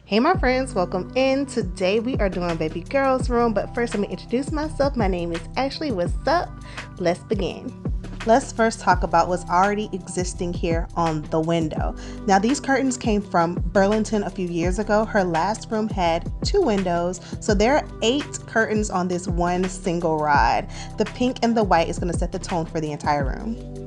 Hey my friends, welcome in. Today we are doing baby girl's room, but first let me introduce myself. My name is Ashley. What's up? Let's begin. Let's first talk about what's already existing here on the window. Now these curtains came from Burlington a few years ago. Her last room had 2 windows, so there are 8 curtains on this one single rod. The pink and the white is going to set the tone for the entire room.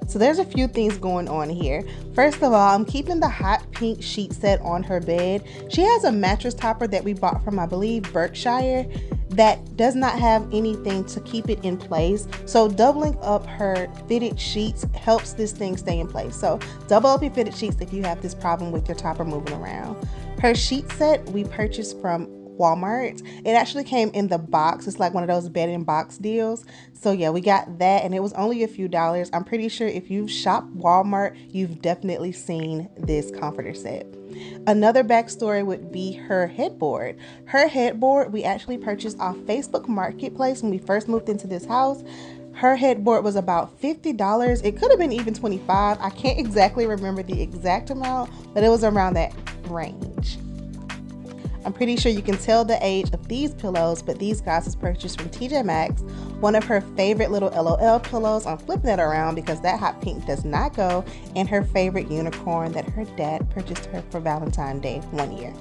So there's a few things going on here. First of all, I'm keeping the hot pink sheet set on her bed. She has a mattress topper that we bought from, I believe, Berkshire, that does not have anything to keep it in place. So doubling up her fitted sheets helps this thing stay in place. So double up your fitted sheets if you have this problem with your topper moving around. Her sheet set we purchased from Walmart. It actually came in the box. It's like one of those bed in box deals. So yeah, we got that and it was only a few dollars. I'm pretty sure if you've shopped Walmart, you've definitely seen this comforter set. Another backstory would be her headboard. Her headboard we actually purchased off Facebook Marketplace when we first moved into this house. Her headboard was about $50. It could have been even $25. I can't exactly remember the exact amount, but it was around that range. I'm pretty sure you can tell the age of these pillows, but these guys was purchased from TJ Maxx. One of her favorite little LOL pillows. I'm flipping that around because that hot pink does not go. And her favorite unicorn that her dad purchased her for Valentine's Day one year.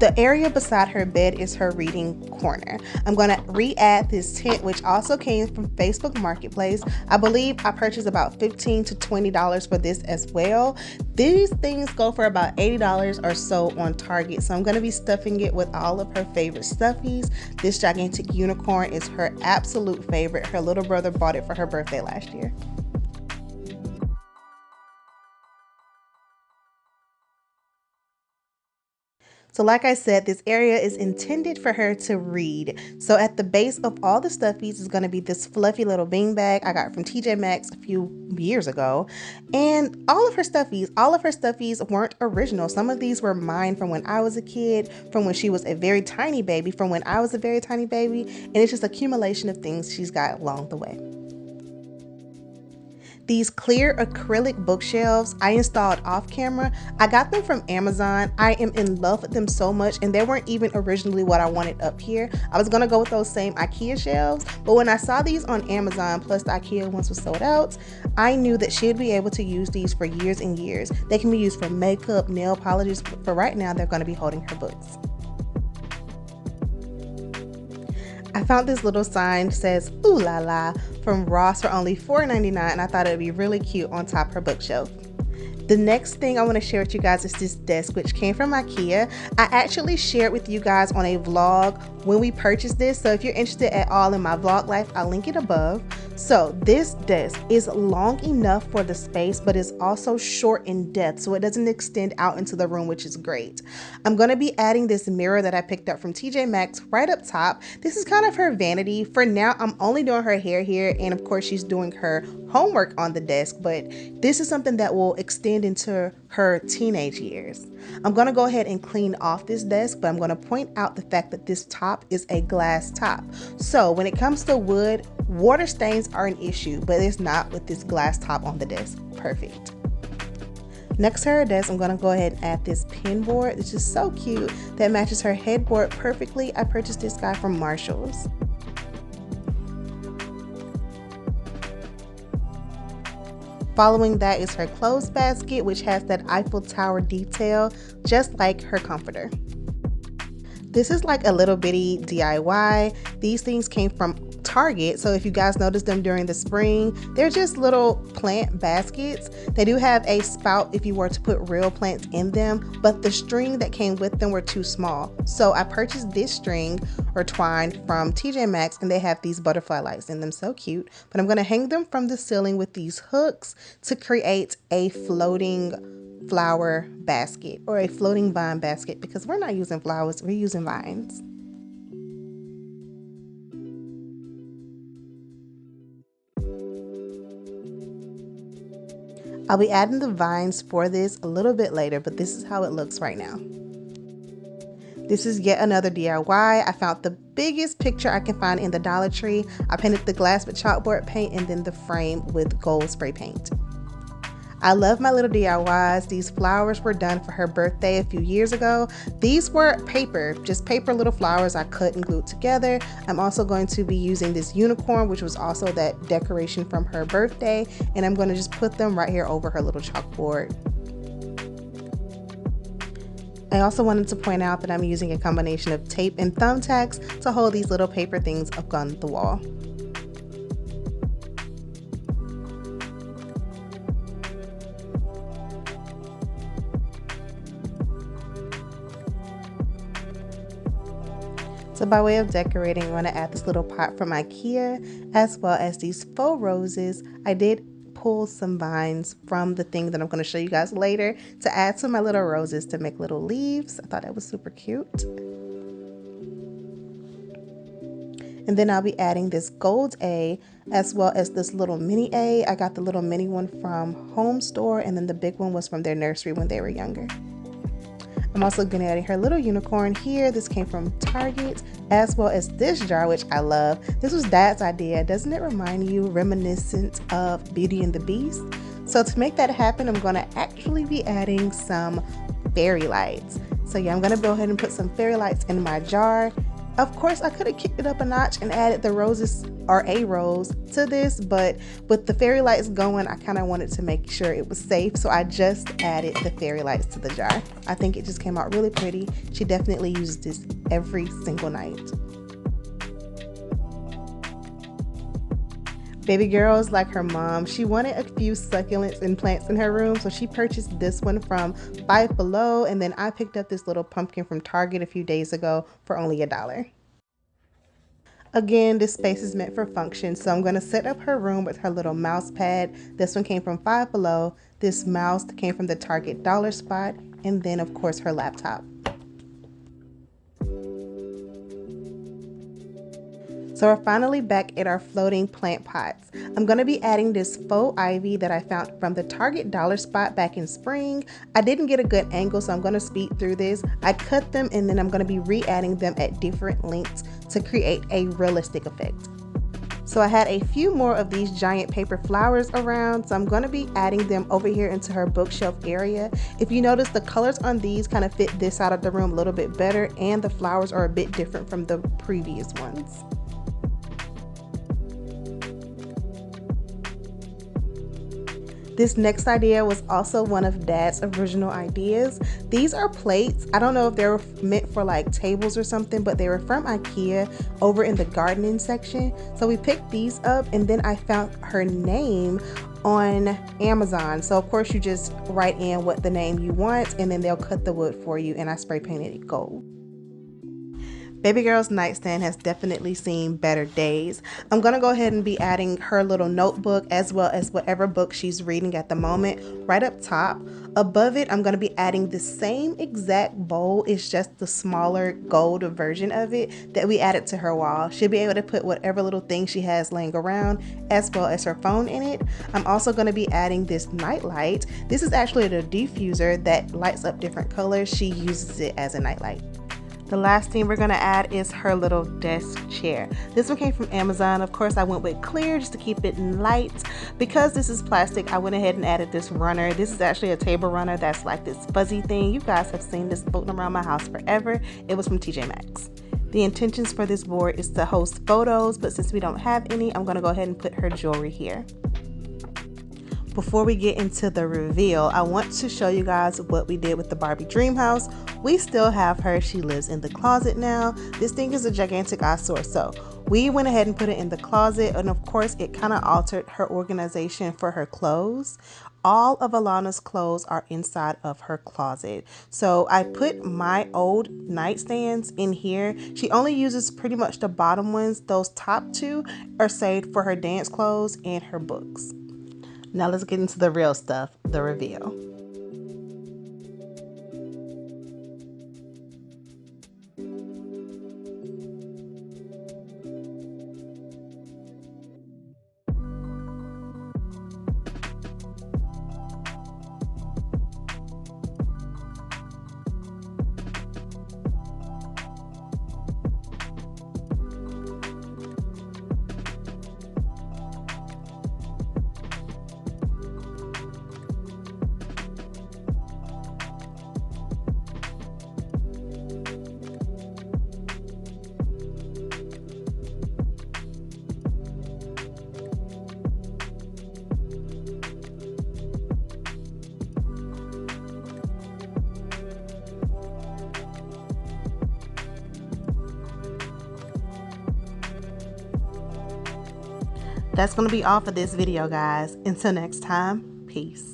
The area beside her bed is her reading corner. I'm going to re-add this tent, which also came from Facebook Marketplace. I believe I purchased about $15 to $20 for this as well. These things go for about $80 or so on Target, so I'm going to be stuffing it with all of her favorite stuffies. This gigantic unicorn is her absolute favorite. Her little brother bought it for her birthday last year. So like I said, this area is intended for her to read. So at the base of all the stuffies is going to be this fluffy little beanbag I got from TJ Maxx a few years ago. And all of her stuffies weren't original. Some of these were mine from when I was a kid, from when she was a very tiny baby, from when I was a very tiny baby. And it's just accumulation of things she's got along the way. These clear acrylic bookshelves I installed off camera. I got them from Amazon. I am in love with them so much, and they weren't even originally what I wanted up here. I was gonna go with those same IKEA shelves, but when I saw these on Amazon, plus the IKEA ones were sold out, I knew that she'd be able to use these for years and years. They can be used for makeup, nail polishes, but for right now, they're gonna be holding her books. I found this little sign that says "Ooh La La" from Ross for only $4.99, and I thought it would be really cute on top of her bookshelf. The next thing I want to share with you guys is this desk, which came from IKEA. I actually shared with you guys on a vlog when we purchased this, so if you're interested at all in my vlog life, I'll link it above. So this desk is long enough for the space, but it's also short in depth, so it doesn't extend out into the room, which is great. I'm going to be adding this mirror that I picked up from TJ Maxx right up top. This is kind of her vanity. For now, I'm only doing her hair here, and of course she's doing her homework on the desk, but this is something that will extend into her teenage years. I'm going to go ahead and clean off this desk, but I'm going to point out the fact that this top is a glass top. So when it comes to wood, water stains are an issue, but it's not with this glass top on the desk. Perfect. Next to her desk, I'm going to go ahead and add this pin board. It's just so cute. That matches her headboard perfectly. I purchased this guy from Marshall's. Following that is her clothes basket, which has that Eiffel Tower detail, just like her comforter. This is like a little bitty DIY. These things came from Target, so if you guys noticed them during the spring, they're just little plant baskets. They do have a spout if you were to put real plants in them, but the string that came with them were too small. So I purchased this string or twine from TJ Maxx, and they have these butterfly lights in them, so cute. But I'm going to hang them from the ceiling with these hooks to create a floating flower basket or a floating vine basket, because we're not using flowers, we're using vines. I'll be adding the vines for this a little bit later, but this is how it looks right now. This is yet another DIY. I found the biggest picture I can find in the Dollar Tree. I painted the glass with chalkboard paint and then the frame with gold spray paint. I love my little DIYs. These flowers were done for her birthday a few years ago. These were paper, just paper little flowers I cut and glued together. I'm also going to be using this unicorn, which was also that decoration from her birthday, and I'm going to just put them right here over her little chalkboard. I also wanted to point out that I'm using a combination of tape and thumbtacks to hold these little paper things up on the wall. So by way of decorating, I'm going to add this little pot from IKEA, as well as these faux roses. I did pull some vines from the thing that I'm going to show you guys later to add to my little roses to make little leaves. I thought that was super cute. And then I'll be adding this gold A as well as this little mini A. I got the little mini one from Home Store, and then the big one was from their nursery when they were younger. I'm also going to add her little unicorn here. This came from Target, as well as this jar, which I love. This was Dad's idea. Doesn't it remind you reminiscent of Beauty and the Beast? So to make that happen, I'm going to actually be adding some fairy lights. So yeah, I'm going to go ahead and put some fairy lights in my jar. Of course, I could have kicked it up a notch and added the roses or a rose to this, but with the fairy lights going, I kind of wanted to make sure it was safe, so I just added the fairy lights to the jar. I think it just came out really pretty. She definitely uses this every single night. Baby girl is like her mom. She wanted a few succulents and plants in her room, so she purchased this one from Five Below, and then I picked up this little pumpkin from Target a few days ago for only $1. Again, this space is meant for function, so I'm going to set up her room with her little mouse pad. This one came from Five Below. This mouse came from the Target dollar spot, and then of course her laptop. So we're finally back at our floating plant pots. I'm going to be adding this faux ivy that I found from the Target dollar spot back in spring. I didn't get a good angle, so I'm going to speed through this. I cut them and then I'm going to be re-adding them at different lengths to create a realistic effect. So I had a few more of these giant paper flowers around, so I'm going to be adding them over here into her bookshelf area. If you notice, the colors on these kind of fit this side of the room a little bit better, and the flowers are a bit different from the previous ones. This next idea was also one of Dad's original ideas. These are plates. I don't know if they were meant for like tables or something, but they were from IKEA over in the gardening section. So we picked these up, and then I found her name on Amazon. So of course you just write in what the name you want, and then they'll cut the wood for you, and I spray painted it gold. Baby girl's nightstand has definitely seen better days. I'm gonna go ahead and be adding her little notebook as well as whatever book she's reading at the moment right up top. Above it, I'm gonna be adding the same exact bowl. It's just the smaller gold version of it that we added to her wall. She'll be able to put whatever little thing she has laying around as well as her phone in it. I'm also gonna be adding this night light. This is actually the diffuser that lights up different colors. She uses it as a night light. The last thing we're gonna add is her little desk chair. This one came from Amazon. Of course, I went with clear just to keep it light. Because this is plastic, I went ahead and added this runner. This is actually a table runner that's like this fuzzy thing. You guys have seen this floating around my house forever. It was from TJ Maxx. The intentions for this board is to host photos, but since we don't have any, I'm gonna go ahead and put her jewelry here. Before we get into the reveal, I want to show you guys what we did with the Barbie dream house. We still have her. She lives in the closet now. This thing is a gigantic eyesore, so we went ahead and put it in the closet, and of course it kind of altered her organization for her clothes. All of Alana's clothes are inside of her closet. So I put my old nightstands in here. She only uses pretty much the bottom ones. Those top two are saved for her dance clothes and her books. Now let's get into the real stuff, the reveal. That's going to be all for this video, guys. Until next time, peace.